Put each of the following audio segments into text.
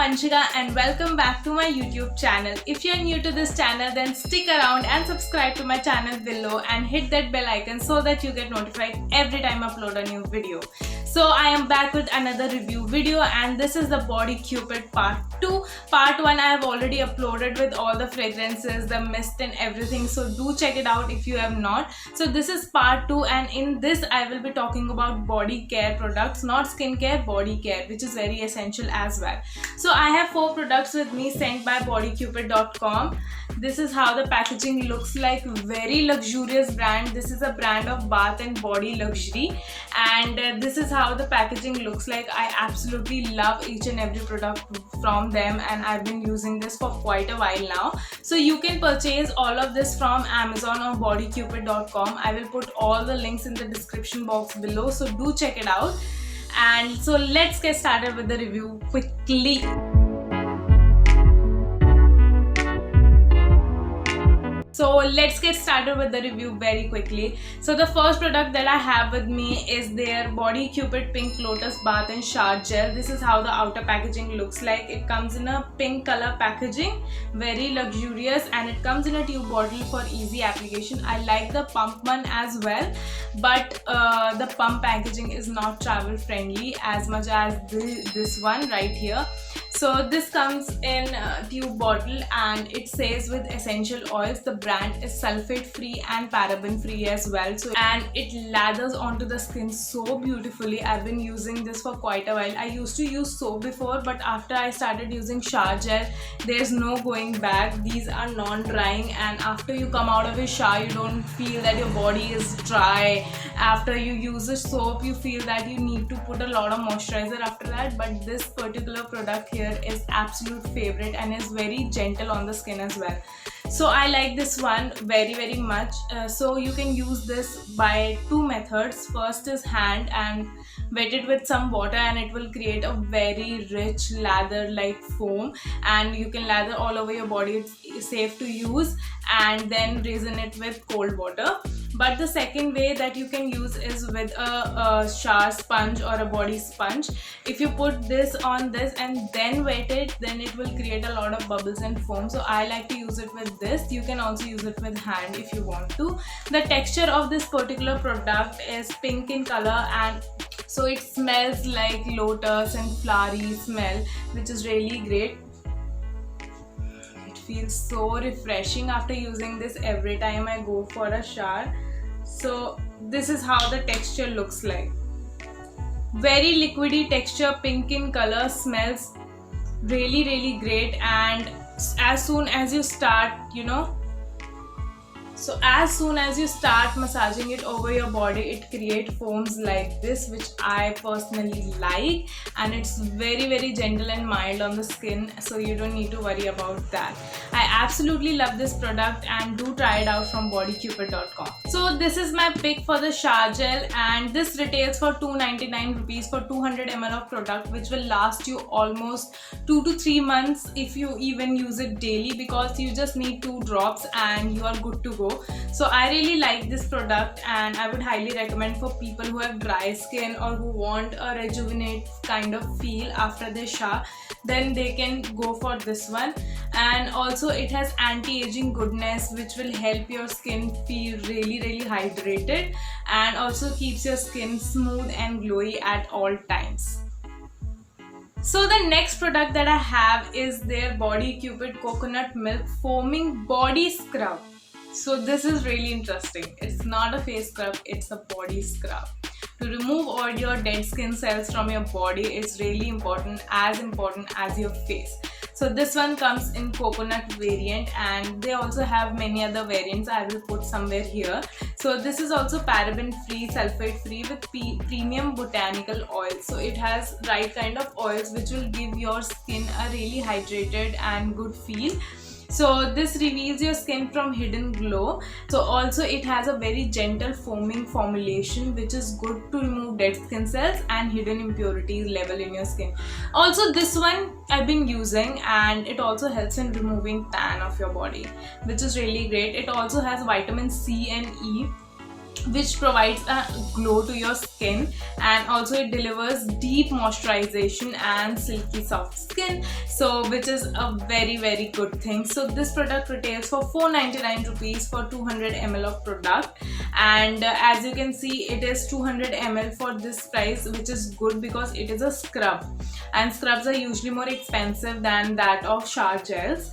Vanshika and welcome back to my YouTube channel. If you are new to this channel, then stick around and subscribe to my channel below and hit that bell icon so that you get notified every time I upload a new video. So I am back with another review video, and this is the Body Cupid part 2. Part 1 I have already uploaded with all the fragrances, the mist and everything, so do check it out if you have not. So this is part 2, and in this I will be talking about body care products, not skincare, body care, which is very essential as well. So I have 4 products with me sent by bodycupid.com. This is how the packaging looks like. Very luxurious brand. This is a brand of bath and body luxury, and this is how the packaging looks like. I absolutely love each and every product from them, and I've been using this for quite a while now. So you can purchase all of this from Amazon or bodycupid.com. I will put all the links in the description box below, so do check it out. And so let's get started with the review quickly. So let's get started with the review very quickly. So the first product that I have with me is their Body Cupid Pink Lotus Bath and Shower Gel. This is how the outer packaging looks like. It comes in a pink color packaging, very luxurious, and it comes in a tube bottle for easy application. I like the pump one as well, but the pump packaging is not travel friendly as much as this one right here. So this comes in a tube bottle, and it says with essential oils. The brand is sulfate free and paraben free as well. So and it lathers onto the skin so beautifully. I've been using this for quite a while. I used to use soap before, but after I started using shower gel, there's no going back. These are non-drying, and after you come out of a shower, you don't feel that your body is dry. After you use a soap, you feel that you need to put a lot of moisturizer after that, but this particular product here is absolute favorite and is very gentle on the skin as well. So I like this one very much. So you can use this by 2 methods. First is hand and wet it with some water, and it will create a very rich lather like foam, and you can lather all over your body. It's safe to use, and then rinse it with cold water. But the second way that you can use is with a shower sponge or a body sponge. If you put this on this and then wet it, then it will create a lot of bubbles and foam. So I like to use it with this. You can also use it with hand if you want to. The texture of this particular product is pink in color, and so it smells like lotus and flowery smell, which is really great. Feels so refreshing after using this every time I go for a shower. So this is how the texture looks like. Very liquidy texture, pink in color, smells really great. And as soon as you start, as soon as you start massaging it over your body, it creates foams like this, which I personally like, and it's very gentle and mild on the skin, so you don't need to worry about that. I absolutely love this product, and do try it out from bodycupid.com. So this is my pick for the shower gel, and this retails for 299 rupees for 200 ml of product, which will last you almost 2 to 3 months if you even use it daily, because you just need 2 drops and you are good to go. So I really like this product, and I would highly recommend for people who have dry skin or who want a rejuvenate kind of feel after their shower. Then they can go for this one. And also it has anti-aging goodness, which will help your skin feel really hydrated, and also keeps your skin smooth and glowy at all times. So the next product that I have is their Body Cupid Coconut Milk Foaming Body Scrub. So this is really interesting. It's not a face scrub, it's a body scrub. To remove all your dead skin cells from your body is really important as your face. So this one comes in coconut variant, and they also have many other variants. I will put somewhere here. So this is also paraben free, sulfate free with premium botanical oil. So it has right kind of oils which will give your skin a really hydrated and good feel. So this reveals your skin from hidden glow. So also it has a very gentle foaming formulation, which is good to remove dead skin cells and hidden impurities level in your skin. Also this one I've been using, and it also helps in removing tan of your body, which is really great. It also has vitamin C and E, which provides a glow to your skin, and also it delivers deep moisturization and silky soft skin, so which is a very good thing. So this product retails for 499 rupees for 200 ml of product, and as you can see, it is 200 ml for this price, which is good because it is a scrub, and scrubs are usually more expensive than that of shower gels.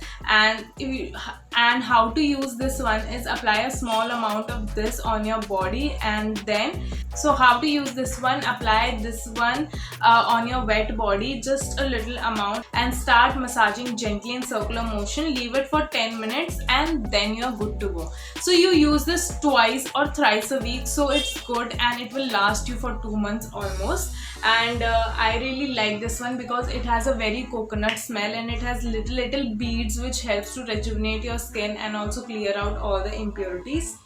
And how to use this one is apply a small amount of this on your body, and then so how to use this one, apply this one on your wet body, just a little amount, and start massaging gently in circular motion. Leave it for 10 minutes and then you're good to go. So you use this twice or thrice a week, so it's good and it will last you for 2 months almost. And I really like this one because it has a very coconut smell, and it has little beads which helps to rejuvenate your skin and also clear out all the impurities.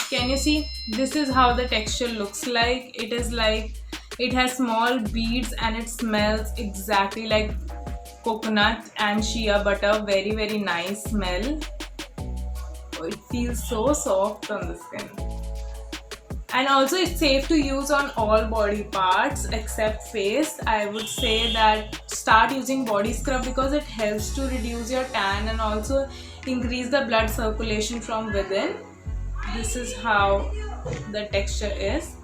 Can you see? This is how the texture looks like. It is like, it has small beads and it smells exactly like coconut and shea butter. Very nice smell. Oh, it feels so soft on the skin. And also it's safe to use on all body parts except face. I would say that start using body scrub because it helps to reduce your tan and also increase the blood circulation from within. This is how the texture is,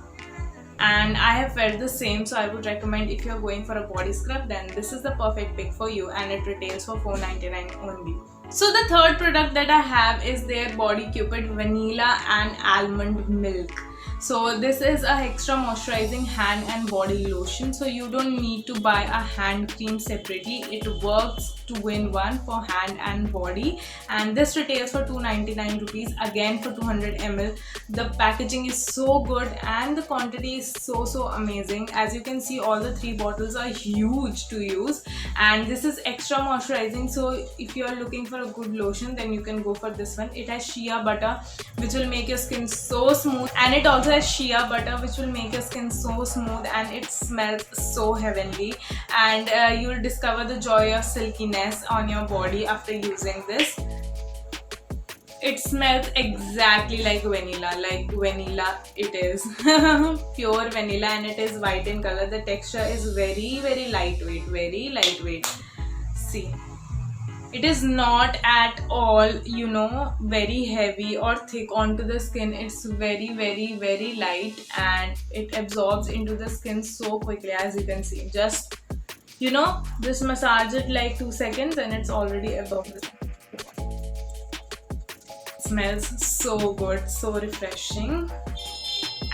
and I have felt the same, so I would recommend if you are going for a body scrub, then this is the perfect pick for you, and it retails for 499 only. So the third product that I have is their Body Cupid Vanilla and Almond Milk. So this is a extra moisturizing hand and body lotion, so you don't need to buy a hand cream separately. It works 2 in 1 for hand and body, and this retails for 299 rupees again for 200 ml. The packaging is so good and the quantity is so amazing. As you can see, all the 3 bottles are huge to use, and this is extra moisturizing, so if you are looking for a good lotion, then you can go for this one. It has shea butter which will make your skin so smooth, and it also has shea butter which will make your skin so smooth, and it smells so heavenly, and you will discover the joy of silkiness on your body after using this. It smells exactly like vanilla it is. Pure vanilla, and it is white in color. The texture is very lightweight. See, it is not at all, you know, very heavy or thick onto the skin. It's very light, and it absorbs into the skin so quickly. As you can see, just, you know, just massage it like 2 seconds and it's already absorbed. It smells so good, so refreshing,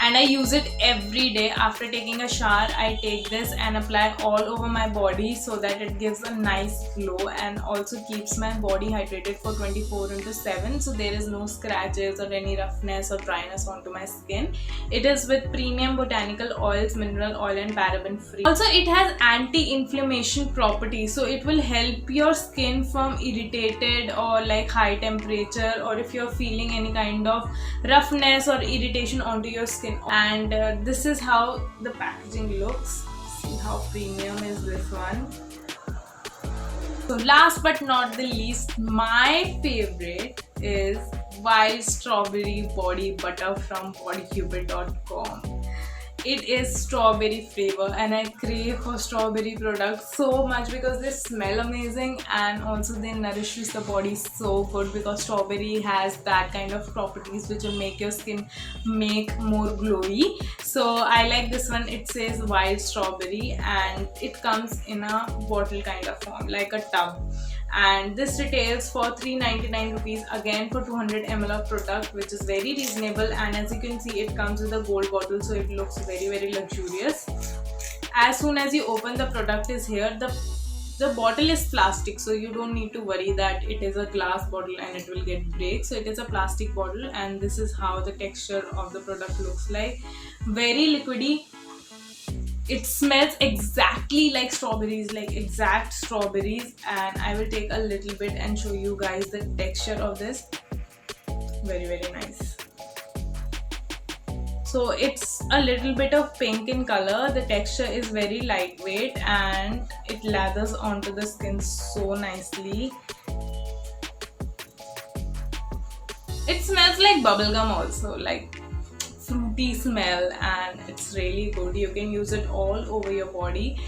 and I use it every day. After taking a shower, I take this and apply all over my body so that it gives a nice glow and also keeps my body hydrated for 24/7, so there is no scratches or any roughness or dryness onto my skin. It is with premium botanical oils, mineral oil and paraben free. Also it has anti-inflammation properties, so it will help your skin from irritated or like high temperature, or if you're feeling any kind of roughness or irritation onto your skin. And this is how the packaging looks. See how premium is this one. So last but not the least, my favorite is Wild Strawberry Body Butter from bodycupid.com. It is strawberry flavor, and I crave for strawberry products so much because they smell amazing and also they nourishes the body so good, because strawberry has that kind of properties which will make your skin more glowy. So I like this one. It says wild strawberry and it comes in a bottle kind of form, like a tub, and this retails for 399 rupees again for 200 ml of product, which is very reasonable. And as you can see, it comes with a gold bottle, so it looks very luxurious. As soon as you open, the product is here. The bottle is plastic, so you don't need to worry that it is a glass bottle and it will get break. So it is a plastic bottle, and this is how the texture of the product looks like. Very liquidy. It smells exactly like strawberries, like exact strawberries, and I will take a little bit and show you guys the texture of this. Very nice. So it's a little bit of pink in color. The texture is very lightweight and it lathers onto the skin so nicely. It smells like bubblegum also, like fruity smell, and it's really good. You can use it all over your body.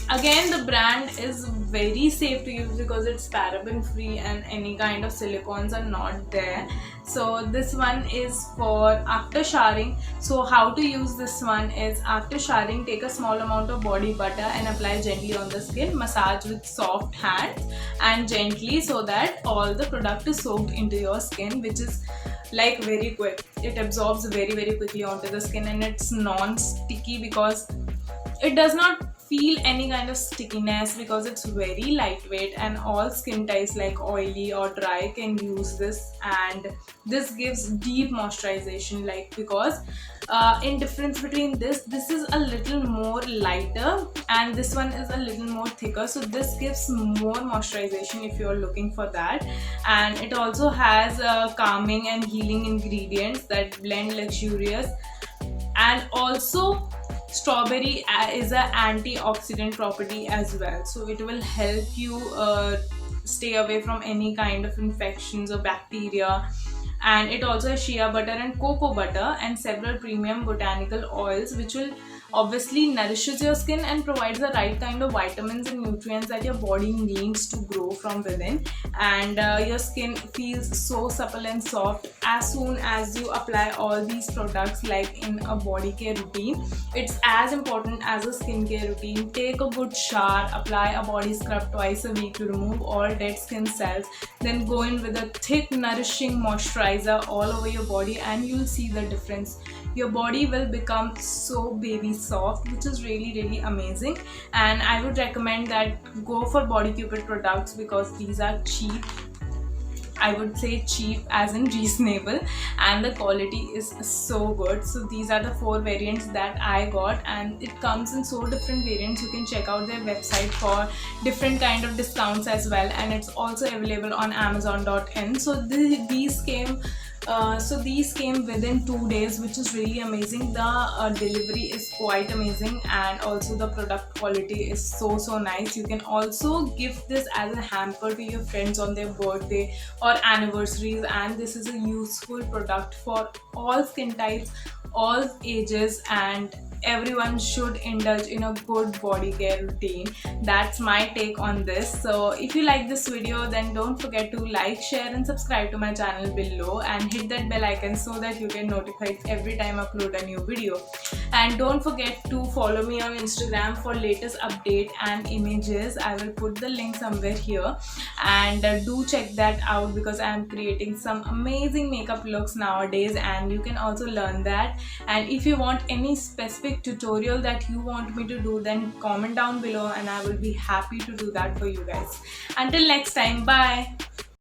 Again, the brand is very safe to use because it's paraben free and any kind of silicons are not there. So this one is for after showering. So how to use this one is, after showering, take a small amount of body butter and apply gently on the skin. Massage with soft hands and gently so that all the product is soaked into your skin, which is like very quick. It absorbs very quickly onto the skin, and it's non-sticky because it does not feel any kind of stickiness because it's very lightweight, and all skin types like oily or dry can use this. And this gives deep moisturization, like because in difference between this is a little more lighter and this one is a little more thicker, so this gives more moisturization if you're looking for that. And it also has calming and healing ingredients that blend luxurious, and also strawberry is an antioxidant property as well, so it will help you stay away from any kind of infections or bacteria. And it also has shea butter and cocoa butter and several premium botanical oils, which will obviously nourishes your skin and provides the right kind of vitamins and nutrients that your body needs to grow from within. And your skin feels so supple and soft as soon as you apply all these products, like in a body care routine. It's as important as a skincare routine. Take a good shower, apply a body scrub twice a week to remove all dead skin cells, then go in with a thick nourishing moisturizer all over your body, and you'll see the difference. Your body will become so baby soft, which is really amazing. And I would recommend that go for Body Cupid products because these are cheap. I would say cheap as in reasonable, and the quality is so good. So these are the 4 variants that I got, and it comes in so different variants. You can check out their website for different kind of discounts as well, and it's also available on amazon.in. So these came within 2 days, which is really amazing. The delivery is quite amazing, and also the product quality is so nice. You can also gift this as a hamper to your friends on their birthday or anniversaries, and this is a useful product for all skin types, all ages, and everyone should indulge in a good body care routine. That's my take on this. So if you like this video, then don't forget to like, share and subscribe to my channel below, and hit that bell icon so that you get notified every time I upload a new video. And don't forget to follow me on Instagram for latest update and images. I will put the link somewhere here, and do check that out because I am creating some amazing makeup looks nowadays, and you can also learn that. And if you want any specific tutorial that you want me to do, then comment down below and I will be happy to do that for you guys. Until next time, bye.